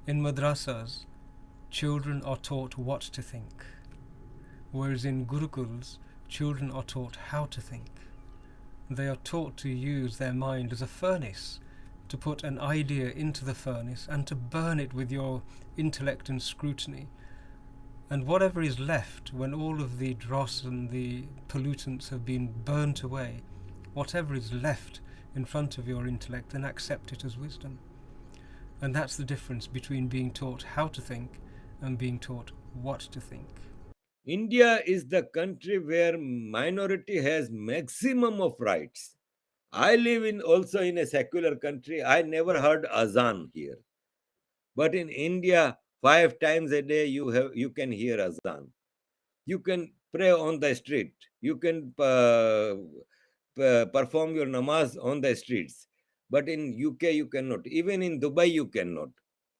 In madrasas, children are taught what to think, whereas in gurukuls, children are taught how to think. They are taught to use their mind as a furnace, to put an idea into the furnace and to burn it with your intellect and scrutiny. And whatever is left when all of the dross and the pollutants have been burnt away, whatever is left in front of your intellect, then accept it as wisdom. And that's the difference between being taught how to think and being taught what to think. India is the country where minority has maximum of rights. I live in also in a secular country. I never heard azan here. But in India, 5 times a day you can hear azan. You can pray on the street. You can perform your namaz on the streets. But in UK you cannot. Even in Dubai you cannot.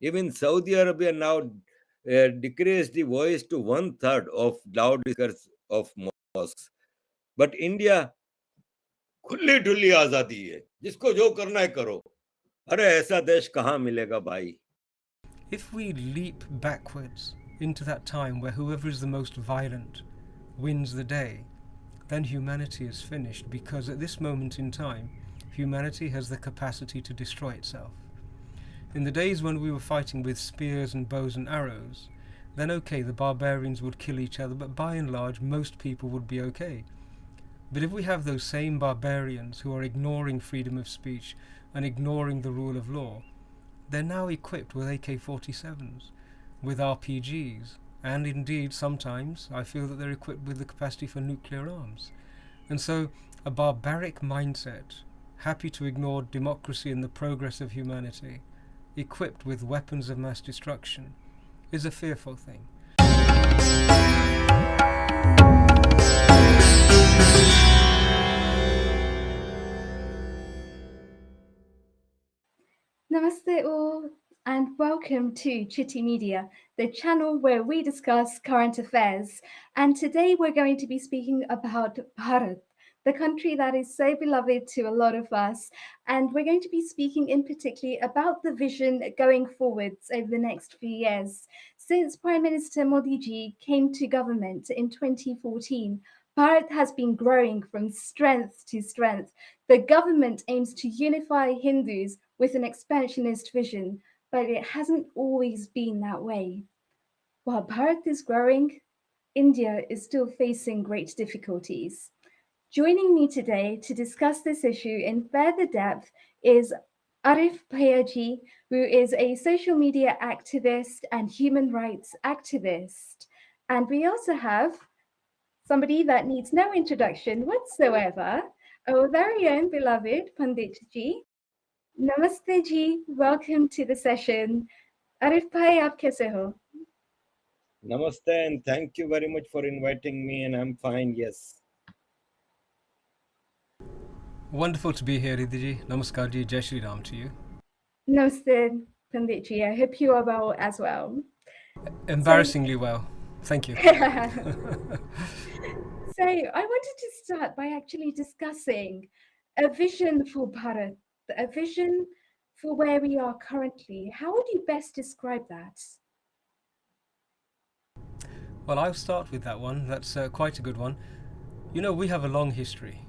Even Saudi Arabia now decreased the voice to one third of loudspeakers of mosques. But India खुली ढुली आजादी है, जिसको जो करना है करो. अरे ऐसा देश कहाँ मिलेगा भाई. If we leap backwards into that time where whoever is the most violent wins the day, then humanity is finished, because at this moment in time, humanity has the capacity to destroy itself. In the days when we were fighting with spears and bows and arrows, then okay, the barbarians would kill each other, but by and large, most people would be okay. But if we have those same barbarians who are ignoring freedom of speech and ignoring the rule of law, they're now equipped with AK-47s, with RPGs, and indeed sometimes I feel that they're equipped with the capacity for nuclear arms. And so a barbaric mindset, happy to ignore democracy and the progress of humanity, equipped with weapons of mass destruction, is a fearful thing. Namaste all, and welcome to Citti Media, the channel where we discuss current affairs. And today we're going to be speaking about Bharat, the country that is so beloved to a lot of us. And we're going to be speaking in particular about the vision going forwards over the next few years. Since Prime Minister Modi ji came to government in 2014, Bharat has been growing from strength to strength. The government aims to unify Hindus with an expansionist vision, but it hasn't always been that way. While Bharat is growing, India is still facing great difficulties. Joining me today to discuss this issue in further depth is Arif Aajakia, who is a social media activist and human rights activist. And we also have somebody that needs no introduction whatsoever, our very own beloved Pandit ji. Namaste ji, welcome to the session. Arif bhai, aap kaise ho? Namaste and thank you very much for inviting me, and I'm fine, yes. Wonderful to be here, Riddhi ji. Namaskar ji, Jai Shri Ram to you. Namaste, Pandit ji. I hope you are well as well. Embarrassingly well. Thank you. So I wanted to start by actually discussing a vision for Bharat, a vision for where we are currently. How would you best describe that? Well, I'll start with that one. That's quite a good one. You know, we have a long history,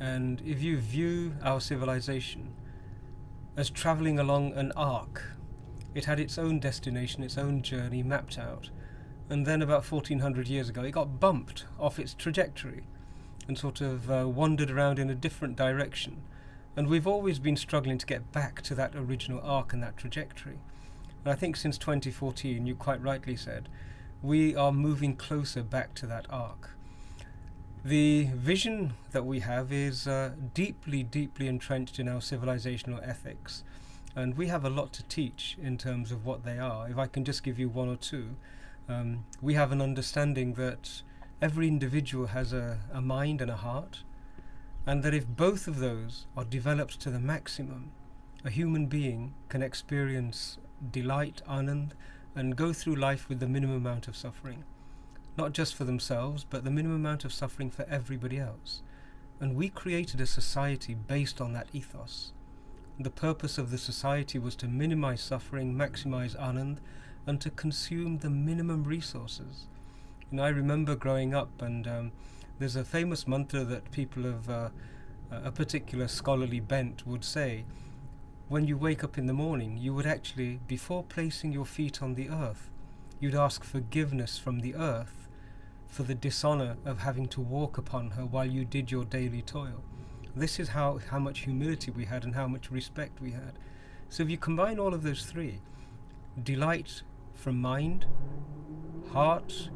and if you view our civilization as traveling along an arc, it had its own destination, its own journey mapped out, and then about 1400 years ago it got bumped off its trajectory and sort of wandered around in a different direction. And we've always been struggling to get back to that original arc and that trajectory. And I think since 2014, you quite rightly said, we are moving closer back to that arc. The vision that we have is deeply, deeply entrenched in our civilizational ethics. And we have a lot to teach in terms of what they are. If I can just give you one or two, we have an understanding that every individual has a mind and a heart, and that if both of those are developed to the maximum, a human being can experience delight, anand, and go through life with the minimum amount of suffering. Not just for themselves, but the minimum amount of suffering for everybody else. And we created a society based on that ethos. The purpose of the society was to minimize suffering, maximize anand, and to consume the minimum resources. I remember growing up, and there's a famous mantra that people of a particular scholarly bent would say. When you wake up in the morning, you would actually, before placing your feet on the earth, you'd ask forgiveness from the earth for the dishonor of having to walk upon her while you did your daily toil. This is how much humility we had and how much respect we had. So if you combine all of those three, delight from mind, heart,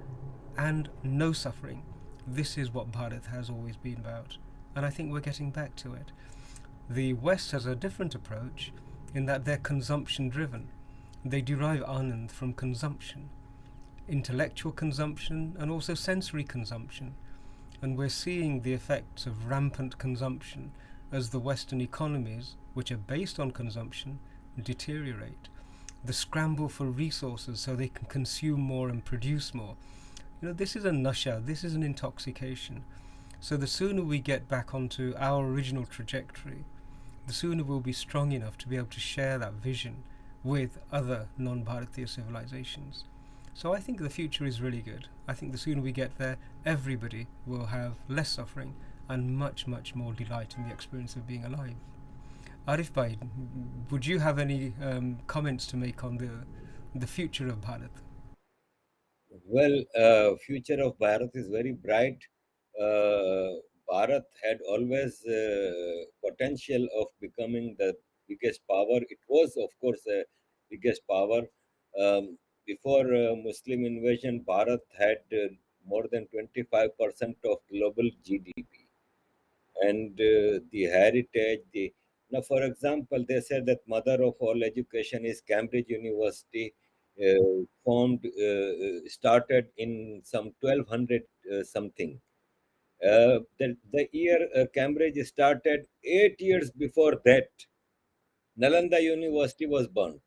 and no suffering, this is what Bharat has always been about. And I think we're getting back to it. The West has a different approach in that they're consumption driven. They derive anand from consumption, intellectual consumption and also sensory consumption. And we're seeing the effects of rampant consumption as the Western economies, which are based on consumption, deteriorate. The scramble for resources so they can consume more and produce more. This is a nasha, this is an intoxication. So the sooner we get back onto our original trajectory, the sooner we'll be strong enough to be able to share that vision with other non-Bharatiya civilizations. So I think the future is really good. I think the sooner we get there, everybody will have less suffering and much, much more delight in the experience of being alive. Arif Bhai, would you have any comments to make on the future of Bharat? Well, future of Bharat is very bright. Bharat had always potential of becoming the biggest power. It was, of course, the biggest power. Before Muslim invasion, Bharat had more than 25% of global GDP. And the heritage, now, for example, they said that mother of all education is Cambridge University, started in some 1200 something. The year Cambridge started, 8 years before that, Nalanda University was burnt.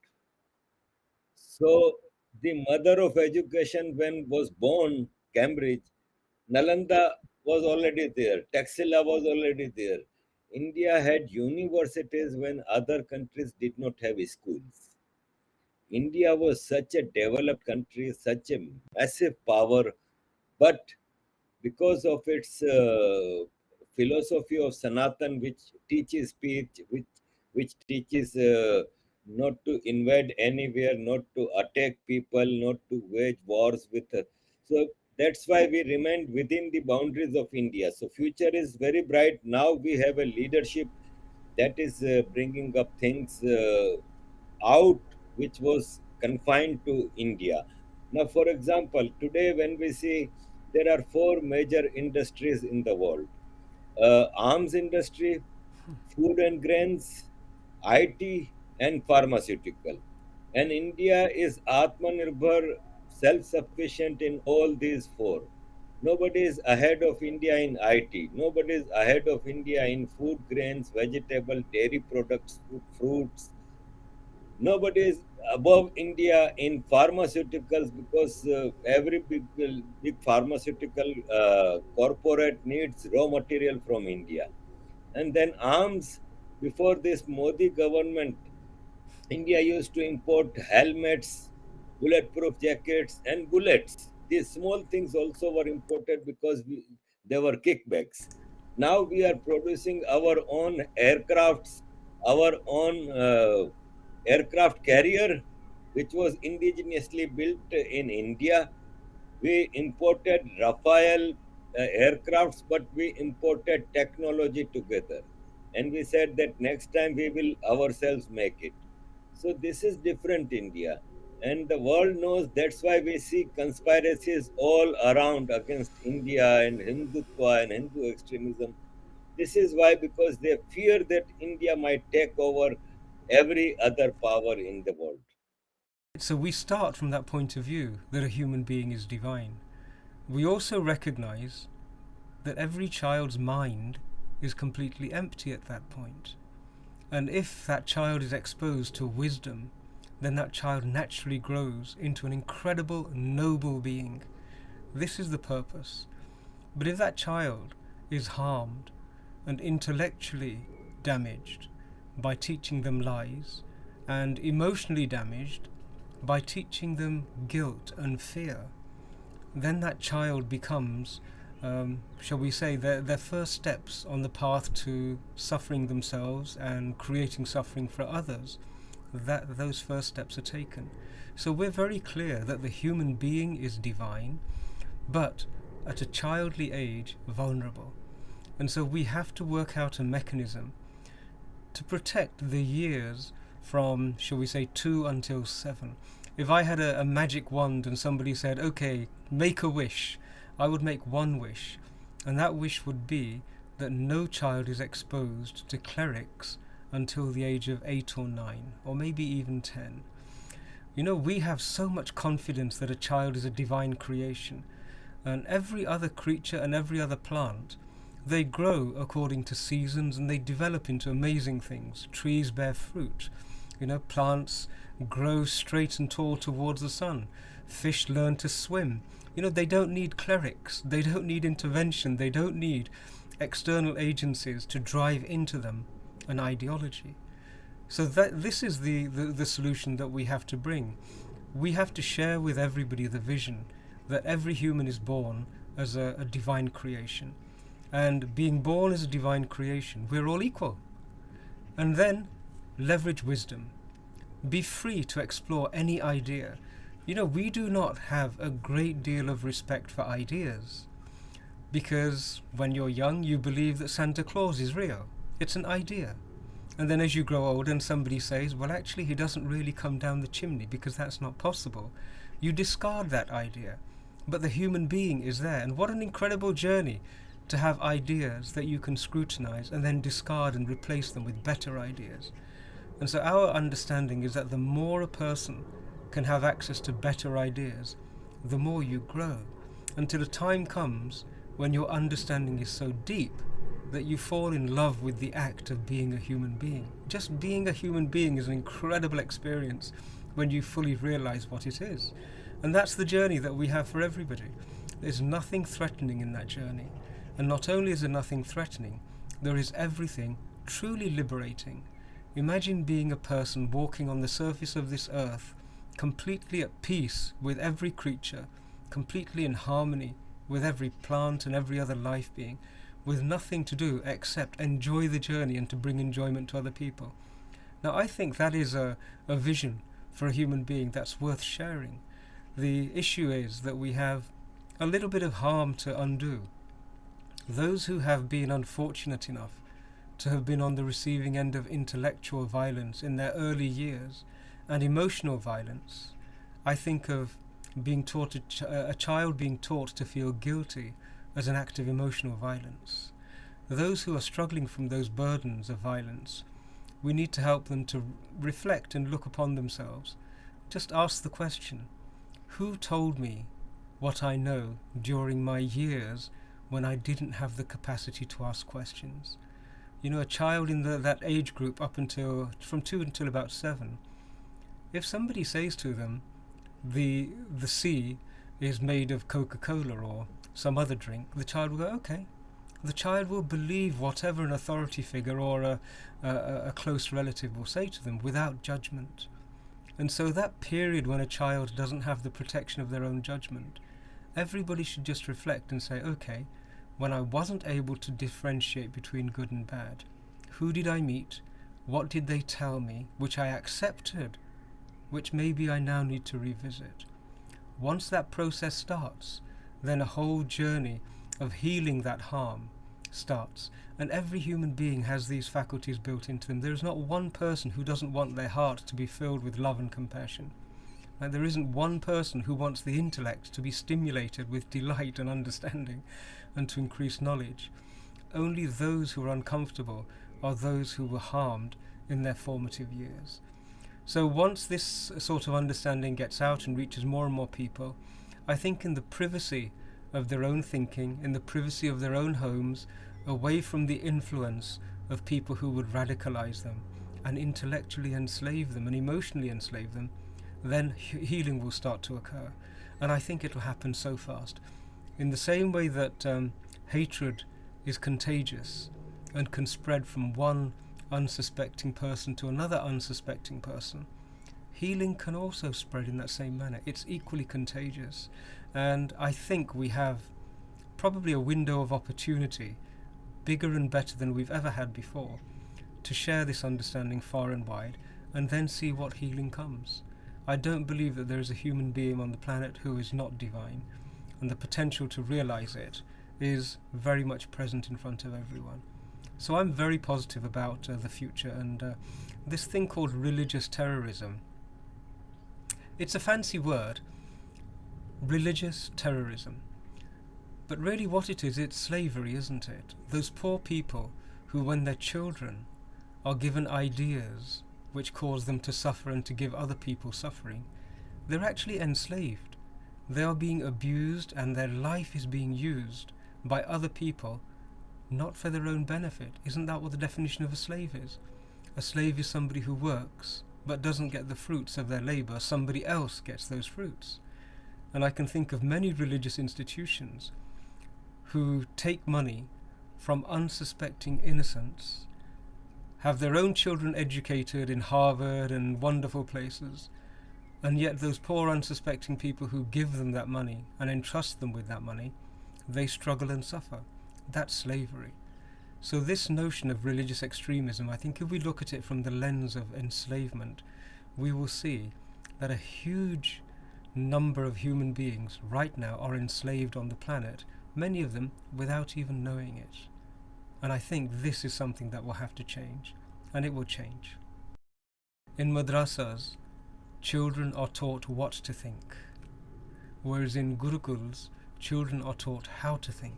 So the mother of education, when was born, Cambridge, Nalanda was already there. Taxila was already there. India had universities when other countries did not have schools. India was such a developed country, such a massive power, but because of its philosophy of Sanatan, which teaches peace, which teaches not to invade anywhere, not to attack people, not to wage wars with. So that's why we remained within the boundaries of India. So future is very bright. Now we have a leadership that is bringing up things out which was confined to India. Now, for example, today when we see there are four major industries in the world: arms industry, food and grains, IT, and pharmaceutical. And India is Atmanirbhar, self sufficient in all these four. Nobody is ahead of India in IT. Nobody is ahead of India in food, grains, vegetable, dairy products, fruits. Nobody is above India in pharmaceuticals because every big pharmaceutical corporate needs raw material from India. And then arms, before this Modi government, India used to import helmets, bulletproof jackets, and bullets. These small things also were imported because they were kickbacks. Now we are producing our own aircrafts, our own aircraft carrier, which was indigenously built in India. We imported Rafael aircrafts, but we imported technology together. And we said that next time we will ourselves make it. So this is different India. And the world knows, that's why we see conspiracies all around against India and Hindutva and Hindu extremism. This is why, because they fear that India might take over every other power in the world. So we start from that point of view that a human being is divine. We also recognize that every child's mind is completely empty at that point. And if that child is exposed to wisdom, then that child naturally grows into an incredible, noble being. This is the purpose. But if that child is harmed and intellectually damaged, by teaching them lies, and emotionally damaged by teaching them guilt and fear, then that child becomes, shall we say, their first steps on the path to suffering themselves and creating suffering for others. Those first steps are taken. So we're very clear that the human being is divine, but at a childly age vulnerable. And so we have to work out a mechanism to protect the years from, shall we say, 2 until 7. If I had a magic wand and somebody said, okay, make a wish, I would make one wish, and that wish would be that no child is exposed to clerics until the age of 8 or 9, or maybe even 10. You know, we have so much confidence that a child is a divine creation, and every other creature and every other plant, they grow according to seasons and they develop into amazing things. Trees bear fruit, you know, plants grow straight and tall towards the sun. Fish learn to swim. You know, they don't need clerics, they don't need intervention, they don't need external agencies to drive into them an ideology. So this is the solution that we have to bring. We have to share with everybody the vision that every human is born as a divine creation. And being born as a divine creation, we're all equal. And then leverage wisdom. Be free to explore any idea. You know, we do not have a great deal of respect for ideas, because when you're young, you believe that Santa Claus is real. It's an idea. And then as you grow older and somebody says, well, actually, he doesn't really come down the chimney because that's not possible, you discard that idea. But the human being is there. And what an incredible journey to have ideas that you can scrutinize and then discard and replace them with better ideas. And so our understanding is that the more a person can have access to better ideas, the more you grow, until a time comes when your understanding is so deep that you fall in love with the act of being a human being. Just being a human being is an incredible experience when you fully realize what it is. And that's the journey that we have for everybody. There's nothing threatening in that journey. And not only is there nothing threatening, there is everything truly liberating. Imagine being a person walking on the surface of this earth, completely at peace with every creature, completely in harmony with every plant and every other life being, with nothing to do except enjoy the journey and to bring enjoyment to other people. Now, I think that is a vision for a human being that's worth sharing. The issue is that we have a little bit of harm to undo. Those who have been unfortunate enough to have been on the receiving end of intellectual violence in their early years and emotional violence, I think of being taught a child being taught to feel guilty as an act of emotional violence. Those who are struggling from those burdens of violence, we need to help them to reflect and look upon themselves. Just ask the question, who told me what I know during my years when I didn't have the capacity to ask questions? You know, a child in that age group from 2 until about 7, if somebody says to them, the sea is made of Coca-Cola or some other drink, the child will go, okay. The child will believe whatever an authority figure or a close relative will say to them without judgment. And so that period when a child doesn't have the protection of their own judgment, everybody should just reflect and say, okay, when I wasn't able to differentiate between good and bad, who did I meet? What did they tell me, which I accepted, which maybe I now need to revisit? Once that process starts, then a whole journey of healing that harm starts. And every human being has these faculties built into them. There is not one person who doesn't want their heart to be filled with love and compassion. And there isn't one person who wants the intellect to be stimulated with delight and understanding and to increase knowledge. Only those who are uncomfortable are those who were harmed in their formative years. So once this sort of understanding gets out and reaches more and more people, I think in the privacy of their own thinking, in the privacy of their own homes, away from the influence of people who would radicalize them and intellectually enslave them and emotionally enslave them, then healing will start to occur. And I think it will happen so fast. In the same way that hatred is contagious and can spread from one unsuspecting person to another unsuspecting person, healing can also spread in that same manner. It's equally contagious. And I think we have probably a window of opportunity bigger and better than we've ever had before to share this understanding far and wide and then see what healing comes. I don't believe that there is a human being on the planet who is not divine, and the potential to realize it is very much present in front of everyone. So I'm very positive about the future, and this thing called religious terrorism, it's a fancy word, religious terrorism. But really what it is, it's slavery, isn't it? Those poor people who, when their children are given ideas which cause them to suffer and to give other people suffering, they're actually enslaved. They are being abused and their life is being used by other people, not for their own benefit. Isn't that what the definition of a slave is? A slave is somebody who works but doesn't get the fruits of their labor. Somebody else gets those fruits. And I can think of many religious institutions who take money from unsuspecting innocents, have their own children educated in Harvard and wonderful places, and yet those poor unsuspecting people who give them that money and entrust them with that money, they struggle and suffer. That's slavery. So this notion of religious extremism, I think if we look at it from the lens of enslavement, we will see that a huge number of human beings right now are enslaved on the planet, many of them without even knowing it. And I think this is something that will have to change, and it will change. In madrasas, children are taught what to think, whereas in gurukuls, children are taught how to think.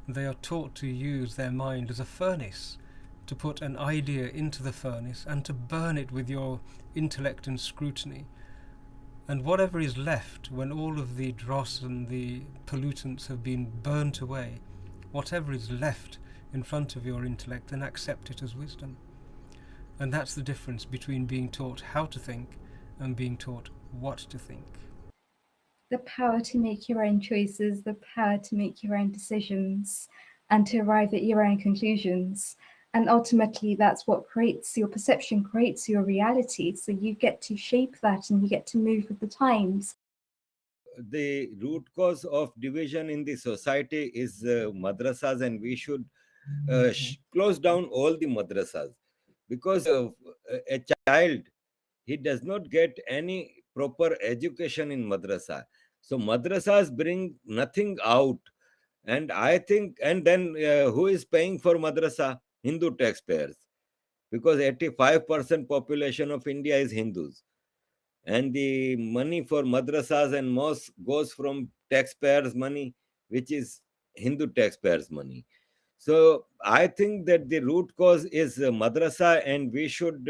They are taught to use their mind as a furnace, to put an idea into the furnace and to burn it with your intellect and scrutiny. And whatever is left when all of the dross and the pollutants have been burnt away, whatever is left in front of your intellect, then accept it as wisdom. And that's the difference between being taught how to think and being taught what to think. The power to make your own choices, the power to make your own decisions, and to arrive at your own conclusions. And ultimately, that's what creates your perception, creates your reality. So you get to shape that and you get to move with the times. The root cause of division in the society is madrasas, and we should close down all the madrasas, because a child, he does not get any proper education in madrasa. So madrasas bring nothing out. And I think, and then who is paying for madrasa? Hindu taxpayers, because 85% population of India is Hindus, and the money for madrasas and mosques goes from taxpayers' money, which is Hindu taxpayers' money. So I think that the root cause is madrasa, and we should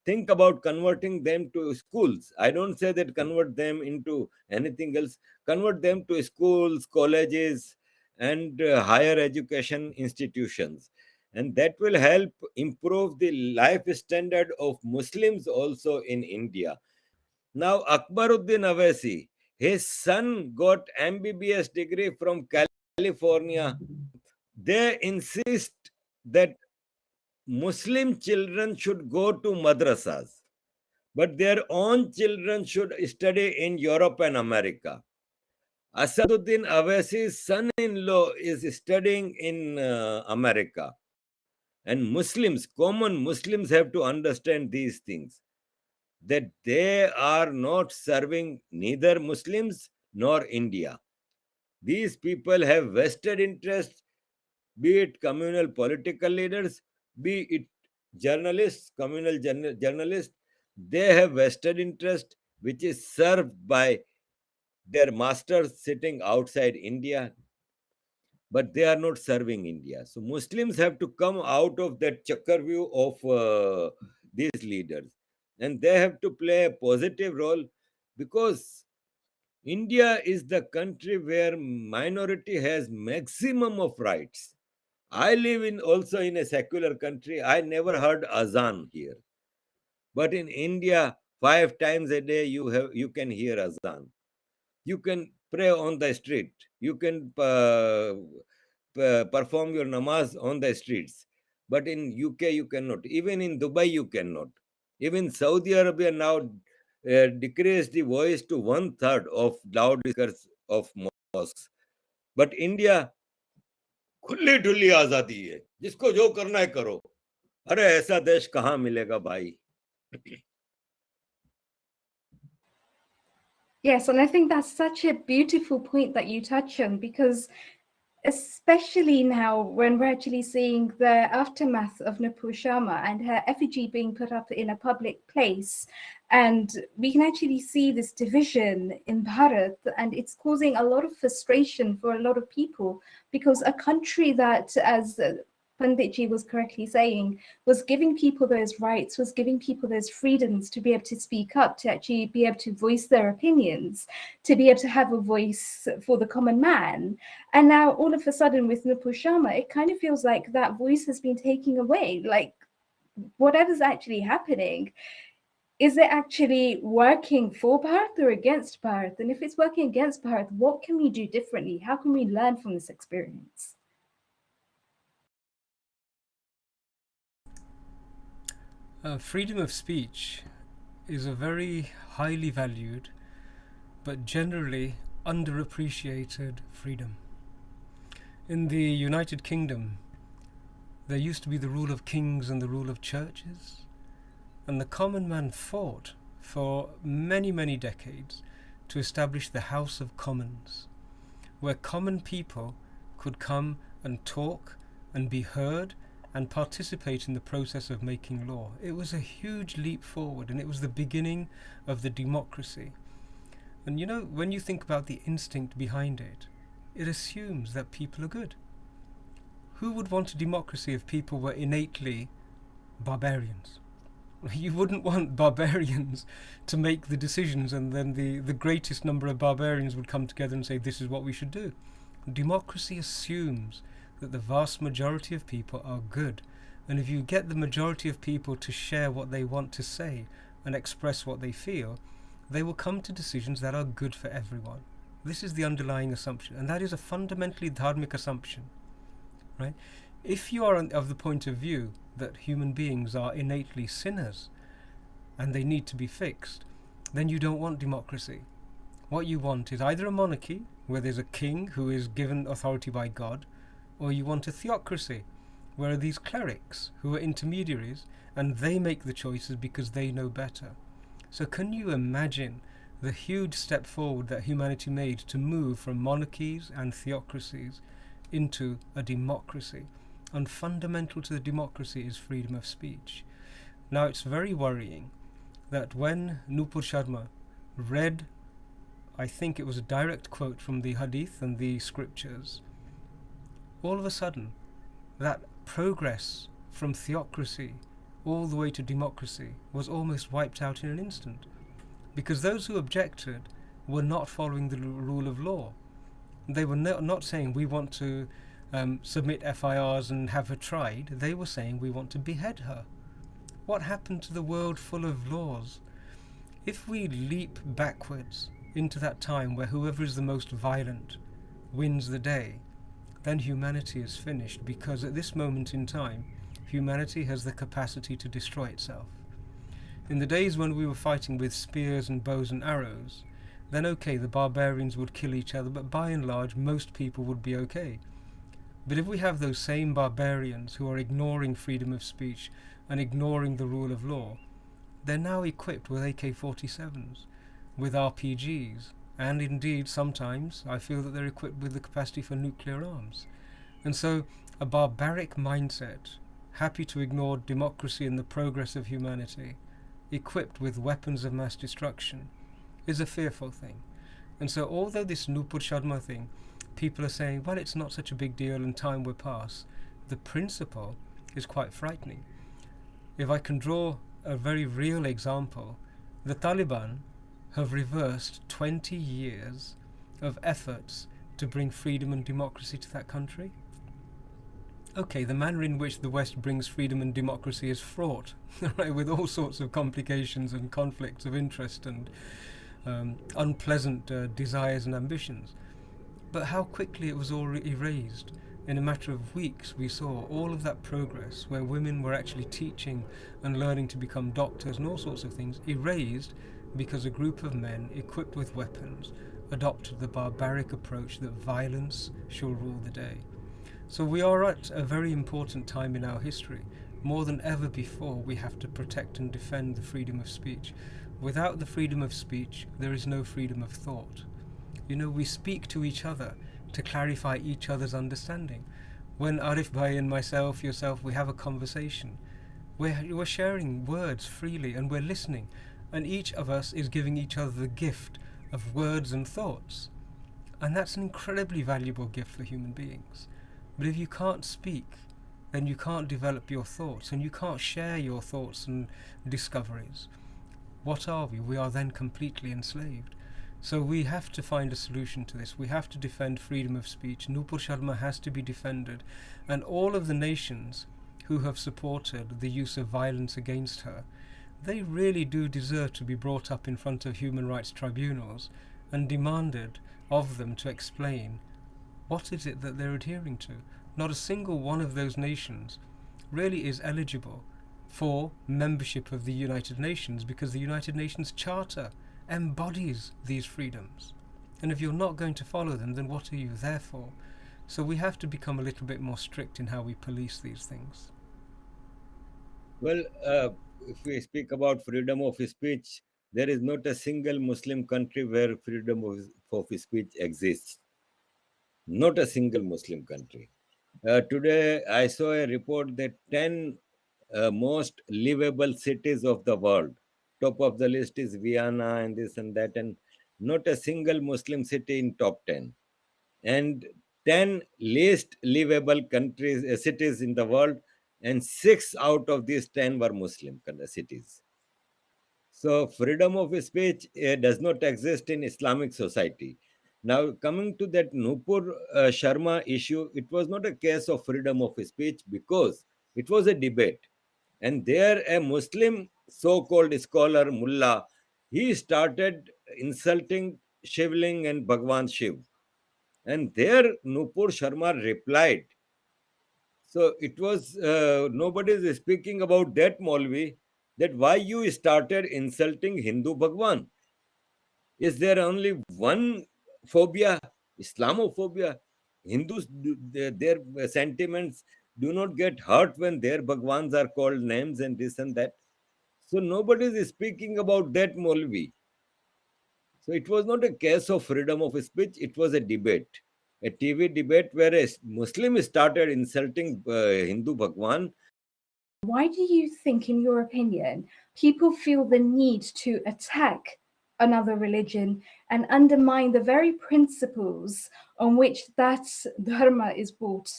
think about converting them to schools. I don't say that convert them into anything else. Convert them to schools, colleges, and higher education institutions, and that will help improve the life standard of Muslims also in India. Now, Akbaruddin Awesi, his son got MBBS degree from California. They insist that Muslim children should go to madrasas, but their own children should study in Europe and America. Asaduddin Awesi's son-in-law is studying in America. And Muslims, common Muslims, have to understand these things, that they are not serving neither Muslims nor India. These people have vested interests, be it communal political leaders, be it journalists, journalists. They have vested interest which is served by their masters sitting outside India, but they are not serving India. So Muslims have to come out of that chakar view of these leaders, and they have to play a positive role, because India is the country where minority has maximum of rights. I live in also in a secular country. I never heard azan here, but in India, 5 times a day you can hear azan. You can pray on the street. You can perform your namaz on the streets. but in UK you cannot. Even in Dubai you cannot. Even Saudi Arabia now decreased the voice to one third of loudspeakers of mosques. But India खुली ढुली आजादी है, जिसको जो करना है करो. अरे ऐसा देश कहाँ मिलेगा भाई? Yes, and I think that's such a beautiful point that you touch on, because especially now when we're actually seeing the aftermath of Nupur Sharma and her effigy being put up in a public place, and we can actually see this division in Bharat, and it's causing a lot of frustration for a lot of people, because a country that, as Panditji was correctly saying, was giving people those rights, was giving people those freedoms to be able to speak up, to actually be able to voice their opinions, to be able to have a voice for the common man. And now all of a sudden with Nupur Sharma, it kind of feels like that voice has been taken away. Like, whatever's actually happening, is it actually working for Bharat or against Bharat? And if it's working against Bharat, what can we do differently? How can we learn from this experience? Freedom of speech is a very highly valued but generally underappreciated freedom. In the United Kingdom, there used to be the rule of kings and the rule of churches, and the common man fought for many, many decades to establish the House of Commons, where common people could come and talk and be heard and participate in the process of making law. It was a huge leap forward, and it was the beginning of the democracy. And you know, when you think about the instinct behind it, it assumes that people are good. Who would want a democracy if people were innately barbarians? You wouldn't want barbarians to make the decisions, and then the greatest number of barbarians would come together and say, this is what we should do. Democracy assumes that the vast majority of people are good, and if you get the majority of people to share what they want to say and express what they feel, they will come to decisions that are good for everyone. This is the underlying assumption, and that is a fundamentally dharmic assumption, right? If you are of the point of view that human beings are innately sinners and they need to be fixed, then you don't want democracy. What you want is either a monarchy where there's a king who is given authority by God, or you want a theocracy where are these clerics who are intermediaries and they make the choices because they know better. So can you imagine the huge step forward that humanity made to move from monarchies and theocracies into a democracy? And fundamental to the democracy is freedom of speech. Now it's very worrying that when Nupur Sharma read, I think it was a direct quote from the hadith and the scriptures, all of a sudden that progress from theocracy all the way to democracy was almost wiped out in an instant, because those who objected were not following the rule of law. They were not saying we want to submit FIRs and have her tried. They were saying we want to behead her. What happened to the world full of laws? If we leap backwards into that time where whoever is the most violent wins the day, then humanity is finished, because at this moment in time, humanity has the capacity to destroy itself. In the days when we were fighting with spears and bows and arrows, then okay, the barbarians would kill each other, but by and large, most people would be okay. But if we have those same barbarians who are ignoring freedom of speech and ignoring the rule of law, they're now equipped with AK-47s, with RPGs, and indeed sometimes I feel that they're equipped with the capacity for nuclear arms. And so a barbaric mindset, happy to ignore democracy and the progress of humanity, equipped with weapons of mass destruction, is a fearful thing. And so although this Nupur Sharma thing, people are saying, well, it's not such a big deal and time will pass, the principle is quite frightening. If I can draw a very real example, the Taliban have reversed 20 years of efforts to bring freedom and democracy to that country. Okay, the manner in which the West brings freedom and democracy is fraught, right, with all sorts of complications and conflicts of interest and unpleasant desires and ambitions. But how quickly it was all erased. in a matter of weeks, we saw all of that progress where women were actually teaching and learning to become doctors and all sorts of things erased because a group of men equipped with weapons adopted the barbaric approach that violence shall rule the day. So we are at a very important time in our history. More than ever before, we have to protect and defend the freedom of speech. Without the freedom of speech, there is no freedom of thought. You know, we speak to each other to clarify each other's understanding. When Arif Bhai and myself, yourself, we have a conversation, we're sharing words freely and we're listening, and each of us is giving each other the gift of words and thoughts. And that's an incredibly valuable gift for human beings. But if you can't speak, then you can't develop your thoughts and you can't share your thoughts and discoveries. What are we? We are then completely enslaved. So we have to find a solution to this. We have to defend freedom of speech. Nupur Sharma has to be defended. And all of the nations who have supported the use of violence against her, they really do deserve to be brought up in front of human rights tribunals and demanded of them to explain what is it that they're adhering to. Not a single one of those nations really is eligible for membership of the United Nations because the United Nations Charter embodies these freedoms. And if you're not going to follow them, then what are you there for? So we have to become a little bit more strict in how we police these things. Well, if we speak about freedom of speech, there is not a single Muslim country where freedom of speech exists. Not a single Muslim country. Today, I saw a report that 10 most livable cities of the world. Top of the list is Vienna and this and that, and not a single Muslim city in top 10. And 10 least livable countries, cities in the world, and 6 out of these 10 were Muslim cities. So freedom of speech does not exist in Islamic society. Now, coming to that Nupur Sharma issue, it was not a case of freedom of speech because it was a debate. And there, a Muslim so called scholar, Mullah, he started insulting Shivling and Bhagwan Shiv. And there, Nupur Sharma replied. So it was, nobody is speaking about that, Maulvi, that why you started insulting Hindu Bhagwan. Is there only one phobia, Islamophobia? Hindus, their sentiments do not get hurt when their Bhagwans are called names and this and that. So nobody is speaking about that, Maulvi. So it was not a case of freedom of speech, it was a debate. A TV debate where a Muslim started insulting Hindu Bhagwan. Why do you think, in your opinion, people feel the need to attack another religion and undermine the very principles on which that dharma is built?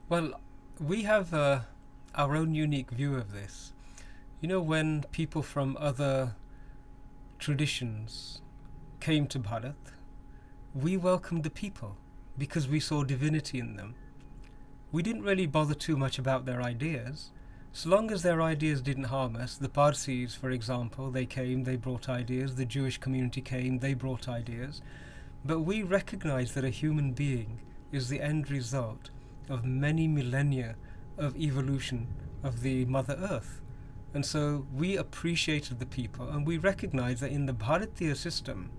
Well, we have our own unique view of this. You know, when people from other traditions came to Bharat, we welcomed the people because we saw divinity in them. We didn't really bother too much about their ideas. So long as their ideas didn't harm us, the Parsis, for example, they came, they brought ideas, the Jewish community came, they brought ideas. But we recognize that a human being is the end result of many millennia of evolution of the Mother Earth. And so we appreciated the people and we recognize that in the Bharatiya system,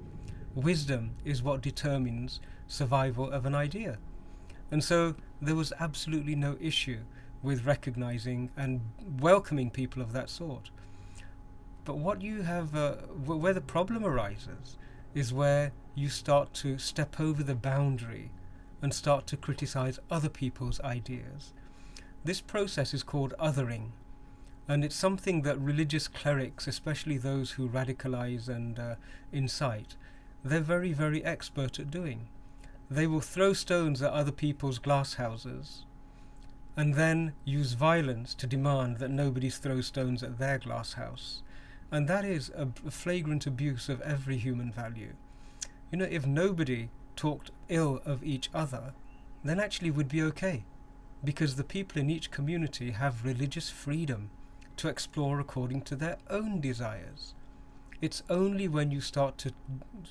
wisdom is what determines survival of an idea. And so there was absolutely no issue with recognizing and welcoming people of that sort. But what you have, where the problem arises, is where you start to step over the boundary and start to criticize other people's ideas. This process is called othering, and it's something that religious clerics, especially those who radicalize and incite, they're very, very expert at doing. They will throw stones at other people's glass houses and then use violence to demand that nobody throws stones at their glass house. And that is a flagrant abuse of every human value. You know, if nobody talked ill of each other, then actually we'd be okay, because the people in each community have religious freedom to explore according to their own desires. It's only when you start to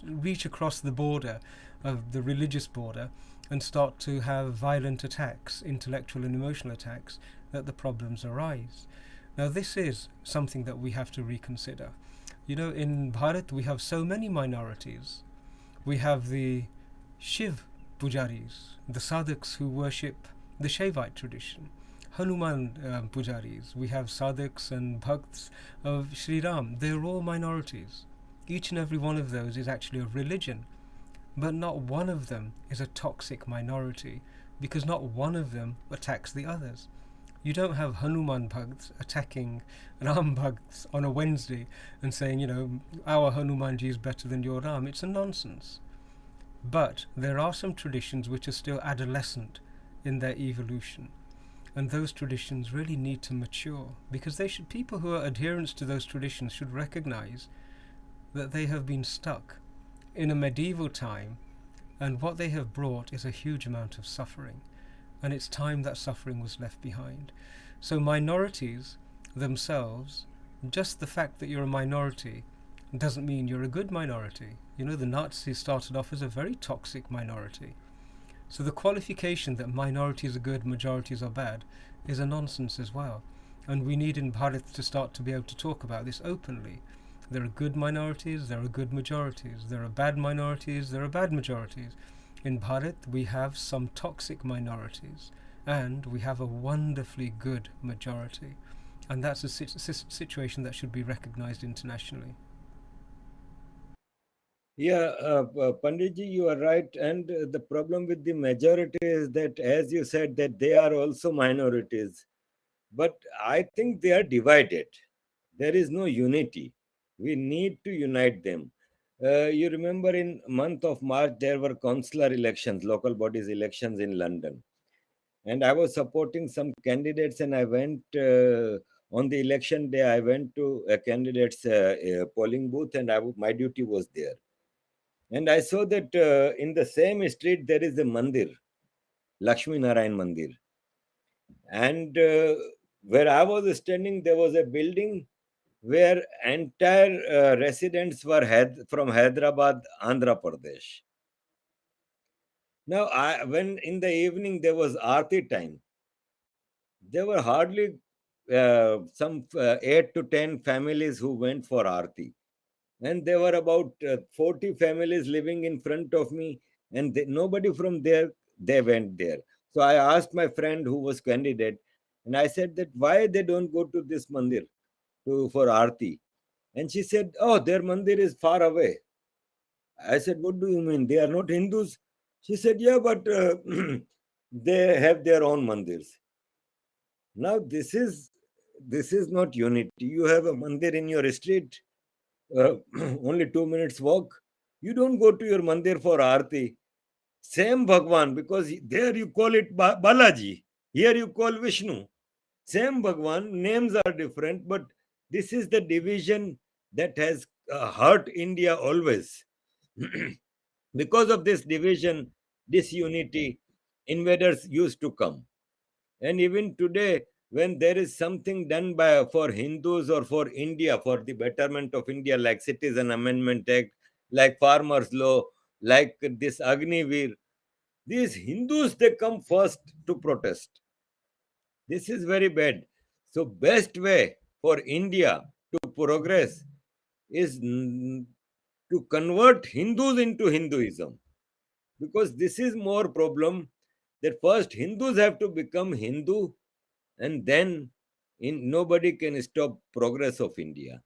reach across the border of the religious border and start to have violent attacks, intellectual and emotional attacks, that the problems arise. Now, this is something that we have to reconsider. You know, in Bharat, we have so many minorities. We have the Shiv pujaris, the sadhaks who worship the Shaivite tradition, Hanuman pujaris. We have sadhaks and bhakts of Sri Ram. They're all minorities. Each and every one of those is actually a religion, but not one of them is a toxic minority, because not one of them attacks the others. You don't have Hanuman bhakts attacking Ram bhakts on a Wednesday and saying, you know, our Hanumanji is better than your Ram. It's a nonsense. But there are some traditions which are still adolescent in their evolution, and those traditions really need to mature, because people who are adherents to those traditions should recognize that they have been stuck in a medieval time, and what they have brought is a huge amount of suffering, and it's time that suffering was left behind. So minorities themselves, just the fact that you're a minority doesn't mean you're a good minority. You know, the Nazis started off as a very toxic minority. So the qualification that minorities are good, majorities are bad, is a nonsense as well. And we need in Bharat to start to be able to talk about this openly. There are good minorities, there are good majorities. There are bad minorities, there are bad majorities. In Bharat, we have some toxic minorities, and we have a wonderfully good majority. And that's a situation that should be recognized internationally. Yeah, Panditji, you are right. And the problem with the majority is that, as you said, that they are also minorities. But I think they are divided. There is no unity. We need to unite them. You remember in month of March, there were councillor elections, local bodies elections in London. And I was supporting some candidates, and I went on the election day, I went to a candidate's polling booth, and my duty was there. And I saw that in the same street there is a mandir, Lakshmi Narayan Mandir. And where I was standing, there was a building where entire residents were from Hyderabad, Andhra Pradesh. Now, when in the evening there was Aarti time, there were hardly some 8 to 10 families who went for Aarti. And there were about 40 families living in front of me, and nobody from there, they went there. So I asked my friend who was candidate, and I said that why they don't go to this mandir for Aarti. And she said, oh, their mandir is far away. I said, what do you mean? They are not Hindus? She said, yeah, but they have their own mandirs. Now this is not unity. You have a mandir in your street, only 2 minutes walk. You don't go to your mandir for Aarti. Same Bhagwan, because there you call it Balaji, here you call Vishnu. Same Bhagwan, names are different, but this is the division that has hurt India always. Because of this division, disunity, invaders used to come. And even today, when there is something done for Hindus or for India, for the betterment of India, like Citizen Amendment Act, like Farmers Law, like this Agnivir, these Hindus, they come first to protest. This is very bad. So best way for India to progress is to convert Hindus into Hinduism, because this is more problem that first Hindus have to become Hindu, and then nobody can stop progress of India.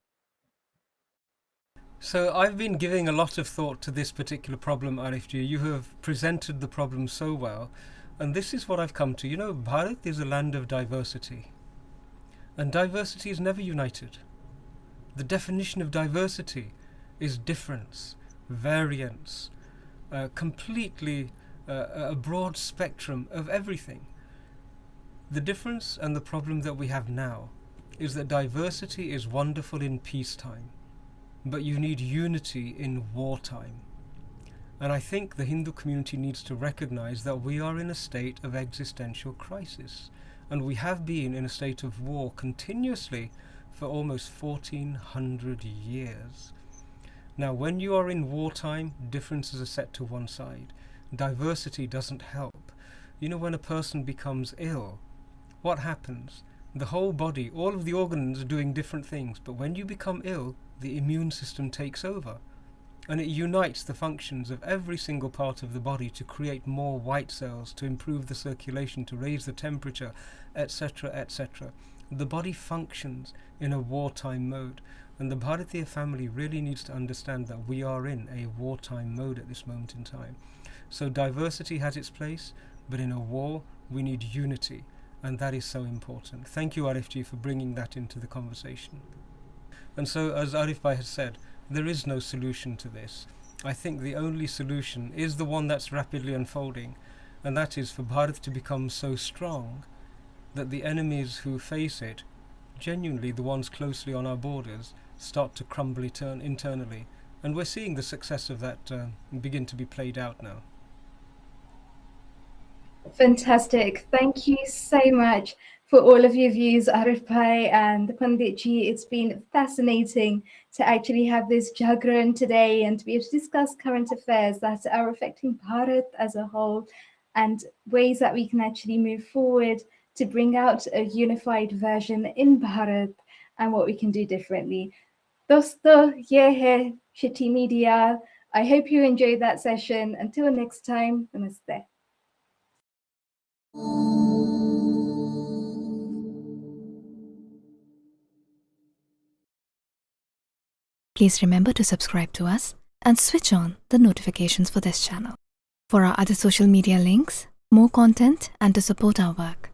So I've been giving a lot of thought to this particular problem, Arifji. You have presented the problem so well, and this is what I've come to. You know, Bharat is a land of diversity, and diversity is never united. The definition of diversity is difference, variance, completely a broad spectrum of everything. The difference and the problem that we have now is that diversity is wonderful in peacetime, but you need unity in wartime. And I think the Hindu community needs to recognize that we are in a state of existential crisis, and we have been in a state of war continuously for almost 1400 years. Now, when you are in wartime, differences are set to one side. Diversity doesn't help. You know, when a person becomes ill, what happens? The whole body, all of the organs are doing different things, but when you become ill, the immune system takes over. And it unites the functions of every single part of the body to create more white cells, to improve the circulation, to raise the temperature, etc., etc. The body functions in a wartime mode, and the Bharatiya family really needs to understand that we are in a wartime mode at this moment in time. So diversity has its place, but in a war we need unity, and that is so important. Thank you, Arif ji, for bringing that into the conversation. And so, as Arif Bhai has said, there is no solution to this. I think the only solution is the one that's rapidly unfolding, and that is for Bharat to become so strong that the enemies who face it, genuinely the ones closely on our borders, start to crumble internally. And we're seeing the success of that begin to be played out now. Fantastic. Thank you so much for all of your views, Arif Bhai and Panditji. It's been fascinating to actually have this jagran today and to be able to discuss current affairs that are affecting Bharat as a whole and ways that we can actually move forward to bring out a unified version in Bharat and what we can do differently. Dosto, ye hai Citti Media. I hope you enjoyed that session. Until next time, namaste. Please remember to subscribe to us and switch on the notifications for this channel. For our other social media links, more content, and to support our work,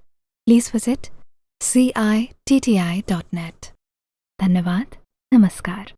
please visit citti.net. Dhanyavad. Namaskar.